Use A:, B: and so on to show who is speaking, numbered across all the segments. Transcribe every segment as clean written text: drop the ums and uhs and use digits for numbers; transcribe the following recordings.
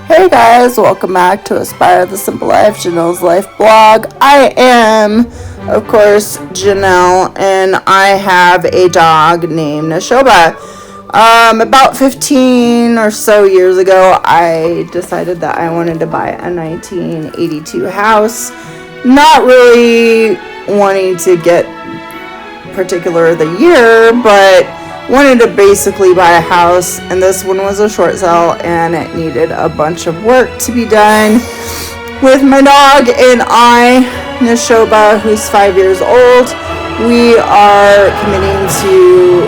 A: Hey guys, welcome back to Aspire the Simple Life, Janelle's Life blog. I am, of course, Janelle, and I have a dog named Nashoba. About 15 or so years ago, I decided that I wanted to buy a 1982 house. Not really wanting to get particular the year, but wanted to basically buy a house, and this one was a short sale and it needed a bunch of work to be done with my dog and I, Nashoba, who's 5 years old. We are committing to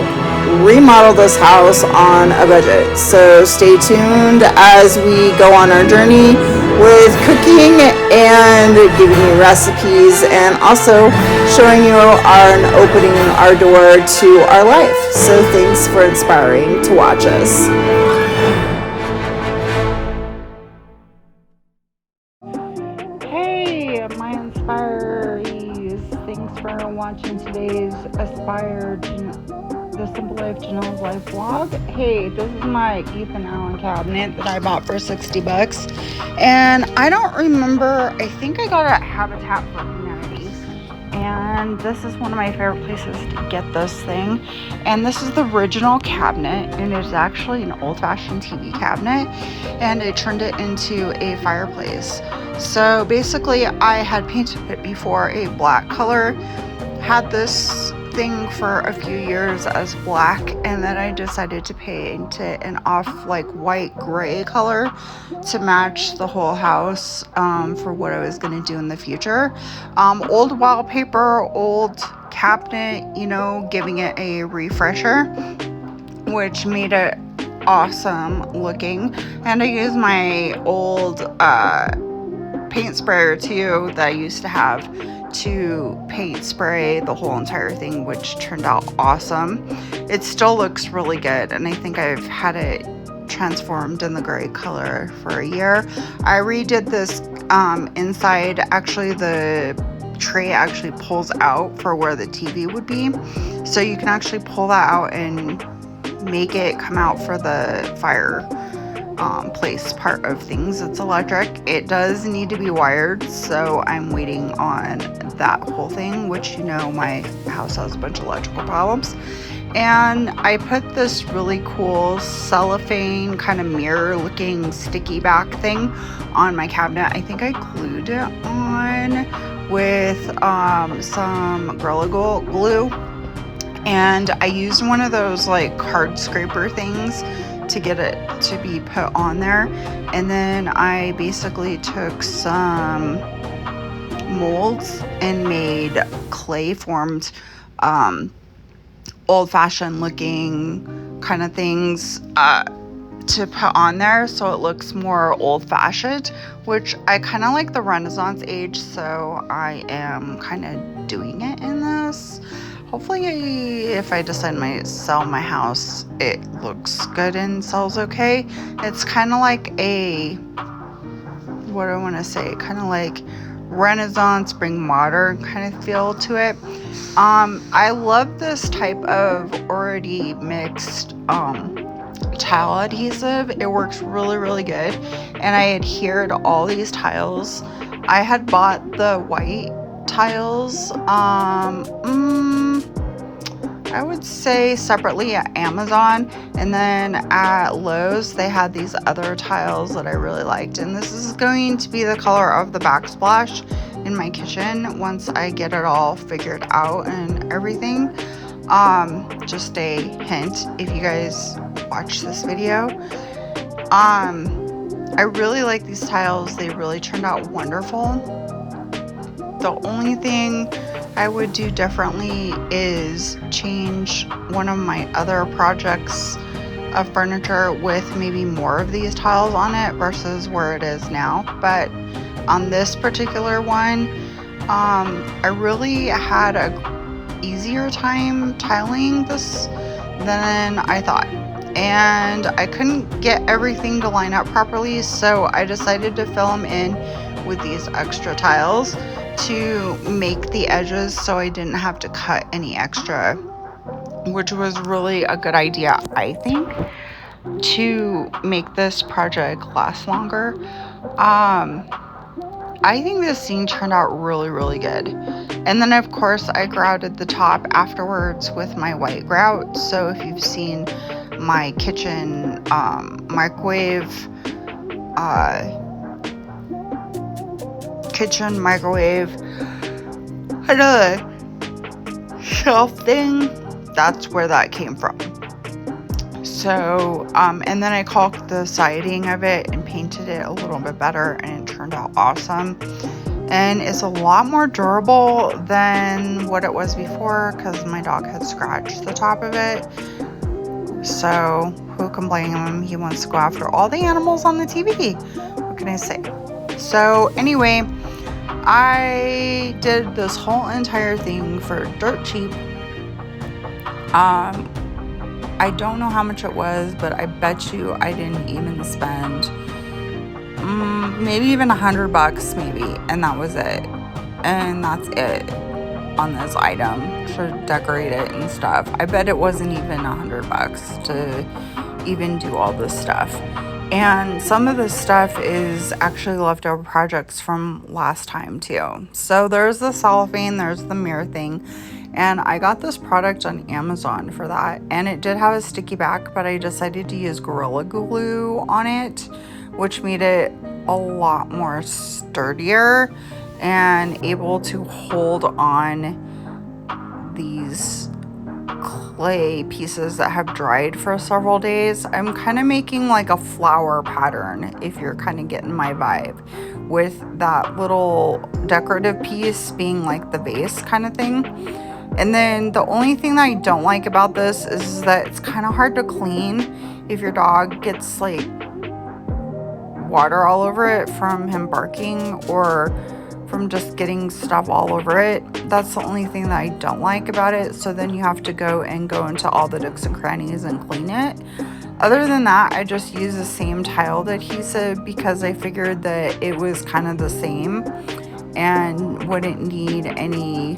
A: remodel this house on a budget, so stay tuned as we go on our journey with cooking and giving you recipes and also showing you and opening our door to our life. So thanks for inspiring to watch us. Hey, my inspirees. Thanks for watching today's the Simple Life Janelle's Life vlog. Hey, this is my Ethan Allen cabinet that I bought for $60, and I don't remember. I think I got it at Habitat for Humanity, and this is one of my favorite places to get this thing. And this is the original cabinet, and it's actually an old-fashioned TV cabinet, and I turned it into a fireplace. So basically, I had painted it before a black color, had this thing for a few years as black, and then I decided to paint it an off like white gray color to match the whole house for what I was going to do in the future. Old wallpaper, old cabinet, giving it a refresher, which made it awesome looking. And I used my old paint sprayer too that I used to have to paint spray the whole entire thing, which turned out awesome. It still looks really good, and I think I've had it transformed in the gray color for a year. I redid this inside. Actually, the tray actually pulls out for where the TV would be, so you can actually pull that out and make it come out for the fire place part of things. It's electric. It does need to be wired, so I'm waiting on that whole thing, which my house has a bunch of electrical problems. And I put this really cool cellophane kind of mirror looking sticky back thing on my cabinet. I think I glued it on with some Gorilla Glue, and I used one of those like card scraper things to get it to be put on there. And then I basically took some molds and made clay formed old-fashioned looking kind of things to put on there, so it looks more old-fashioned, which I kind of like the Renaissance age, so I am kind of doing it in this. Hopefully, if I decide to sell my house, it looks good and sells okay. It's kind of like what do I want to say? Kind of like Renaissance, bring modern kind of feel to it. I love this type of already mixed tile adhesive. It works really, really good. And I adhered all these tiles. I had bought the white tiles I would say separately at Amazon, and then at Lowe's they had these other tiles that I really liked, and this is going to be the color of the backsplash in my kitchen once I get it all figured out and everything. Just a hint if you guys watch this video. I really like these tiles. They really turned out wonderful. The only thing I would do differently is change one of my other projects of furniture with maybe more of these tiles on it versus where it is now. But on this particular one, I really had a easier time tiling this than I thought, and I couldn't get everything to line up properly, so I decided to fill them in with these extra tiles to make the edges so I didn't have to cut any extra, which was really a good idea, I think. to make this project last longer. I think this scene turned out really, really good. And then of course I grouted the top afterwards with my white grout. So if you've seen my kitchen microwave another shelf thing, that's where that came from. So and then I caulked the siding of it and painted it a little bit better, and it turned out awesome. And it's a lot more durable than what it was before because my dog had scratched the top of it. So who can blame him? He wants to go after all the animals on the TV. What can I say? So anyway, I did this whole entire thing for dirt cheap. I don't know how much it was, but I bet you I didn't even spend maybe even $100 maybe, and that was it. And that's it on this item to decorate it and stuff. I bet it wasn't even $100 to even do all this stuff. And some of this stuff is actually leftover projects from last time too. So there's the cellophane, there's the mirror thing, and I got this product on Amazon for that, and it did have a sticky back, but I decided to use Gorilla Glue on it, which made it a lot more sturdier and able to hold on these clay pieces that have dried for several days. I'm kind of making like a flower pattern, if you're kind of getting my vibe, with that little decorative piece being like the vase kind of thing. And then the only thing that I don't like about this is that it's kind of hard to clean if your dog gets like water all over it from him barking or from just getting stuff all over it. That's the only thing that I don't like about it. So then you have to go into all the nooks and crannies and clean it. Other than that, I just use the same tiled adhesive because I figured that it was kind of the same and wouldn't need any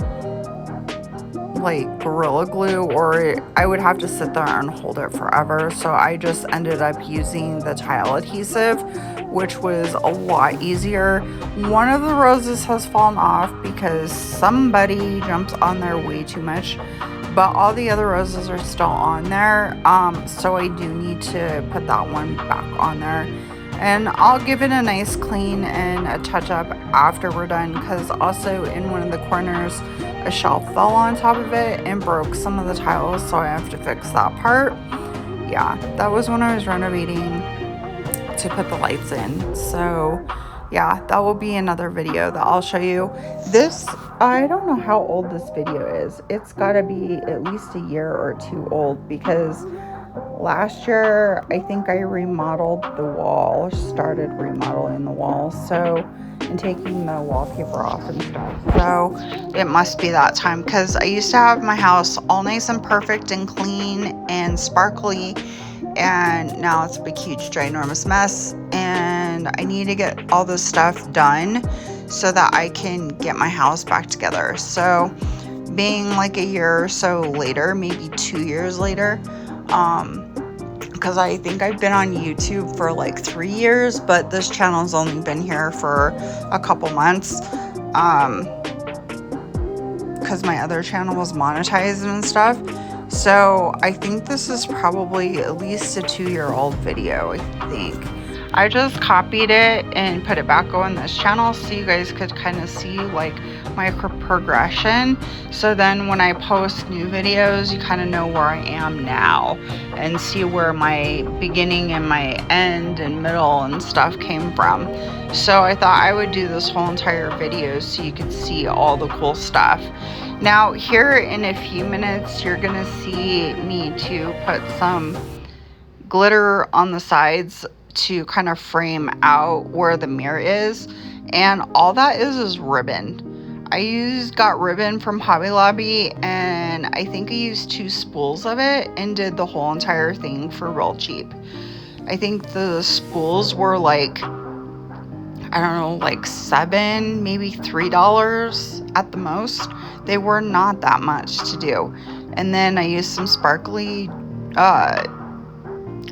A: like Gorilla Glue, or I would have to sit there and hold it forever. So I just ended up using the tile adhesive, which was a lot easier. One of the roses has fallen off because somebody jumps on there way too much, but all the other roses are still on there. So I do need to put that one back on there, and I'll give it a nice clean and a touch up after we're done, because also in one of the corners a shelf fell on top of it and broke some of the tiles, so I have to fix that part. Yeah, that was when I was renovating to put the lights in. So yeah, that will be another video that I'll show you. This, I don't know how old this video is. It's got to be at least a year or two old, because last year I think I remodeled the wall, started remodeling the wall, so, and taking the wallpaper off and stuff. So it must be that time, because I used to have my house all nice and perfect and clean and sparkly, and now it's a big huge ginormous mess, and I need to get all this stuff done so that I can get my house back together. So being like a year or so later, maybe 2 years later, because I think I've been on YouTube for like 3 years, but this channel's only been here for a couple months, because my other channel was monetized and stuff. So I think this is probably at least a 2-year-old video, I think. I just copied it and put it back on this channel so you guys could kind of see like my progression. So then when I post new videos, you kind of know where I am now and see where my beginning and my end and middle and stuff came from. So I thought I would do this whole entire video so you could see all the cool stuff. Now here in a few minutes, you're gonna see me to put some glitter on the sides to kind of frame out where the mirror is, and all that is ribbon. I got ribbon from Hobby Lobby, and I think I used 2 spools of it and did the whole entire thing for real cheap. I think the spools were like, I don't know, like $7, maybe $3 at the most. They were not that much to do. And then I used some sparkly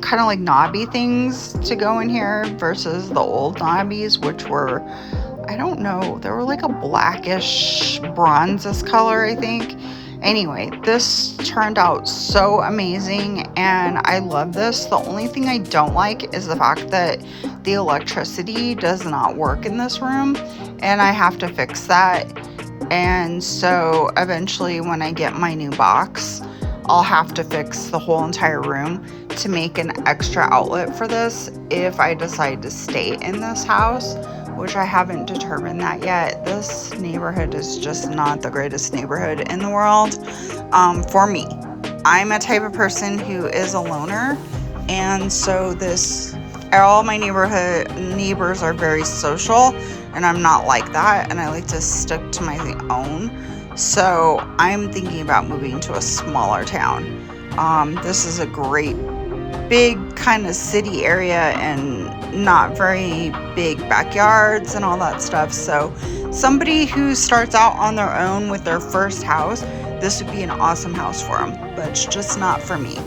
A: kind of like knobby things to go in here versus the old knobbies, which were, I don't know, they were like a blackish bronzes color, I think. Anyway, this turned out so amazing and I love this. The only thing I don't like is the fact that the electricity does not work in this room and I have to fix that. And so eventually when I get my new box, I'll have to fix the whole entire room to make an extra outlet for this if I decide to stay in this house, which I haven't determined that yet. This neighborhood is just not the greatest neighborhood in the world for me. I'm a type of person who is a loner, and so all my neighbors are very social, and I'm not like that, and I like to stick to my own. So I'm thinking about moving to a smaller town. This is a great big kind of city area and not very big backyards and all that stuff. So somebody who starts out on their own with their first house, this would be an awesome house for them, but it's just not for me.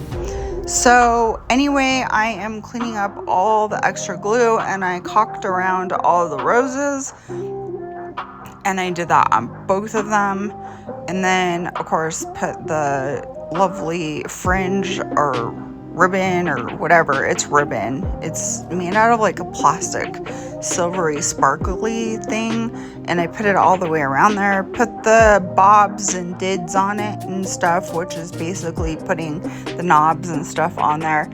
A: So anyway, I am cleaning up all the extra glue and I caulked around all the roses and I did that on both of them. And then of course put the lovely fringe or ribbon or whatever, it's ribbon. It's made out of like a plastic silvery sparkly thing. And I put it all the way around there, put the bobs and dids on it and stuff, which is basically putting the knobs and stuff on there.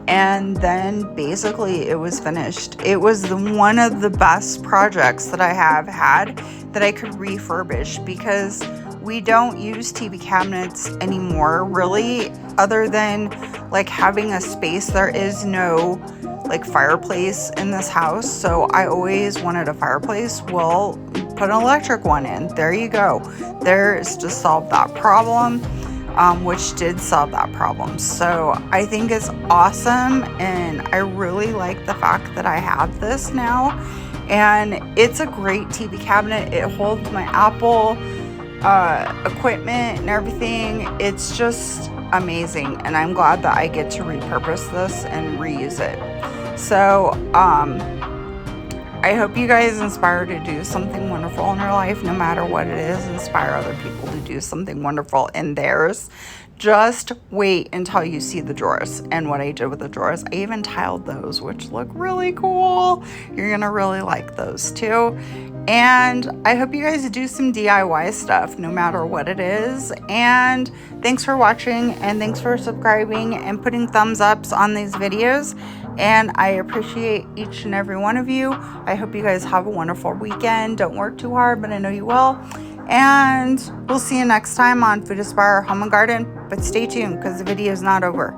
A: And then basically it was finished. It was one of the best projects that I have had that I could refurbish because we don't use TV cabinets anymore, really, other than like having a space. There is no like fireplace in this house, so I always wanted a fireplace. Well, put an electric one in. There you go. There's to solve that problem, which did solve that problem. So I think it's awesome, and I really like the fact that I have this now. And it's a great TV cabinet. It holds my Apple equipment and everything. It's just amazing, and I'm glad that I get to repurpose this and reuse it. So I hope you guys inspire to do something wonderful in your life, no matter what it is. Inspire other people to do something wonderful in theirs. Just wait until you see the drawers and what I did with the drawers. I even tiled those, which look really cool. You're gonna really like those too. And I hope you guys do some DIY stuff, no matter what it is. And thanks for watching, and thanks for subscribing and putting thumbs ups on these videos. And I appreciate each and every one of you. I hope you guys have a wonderful weekend. Don't work too hard, but I know you will. And we'll see you next time on Food Aspire Home and Garden. But stay tuned because the video is not over.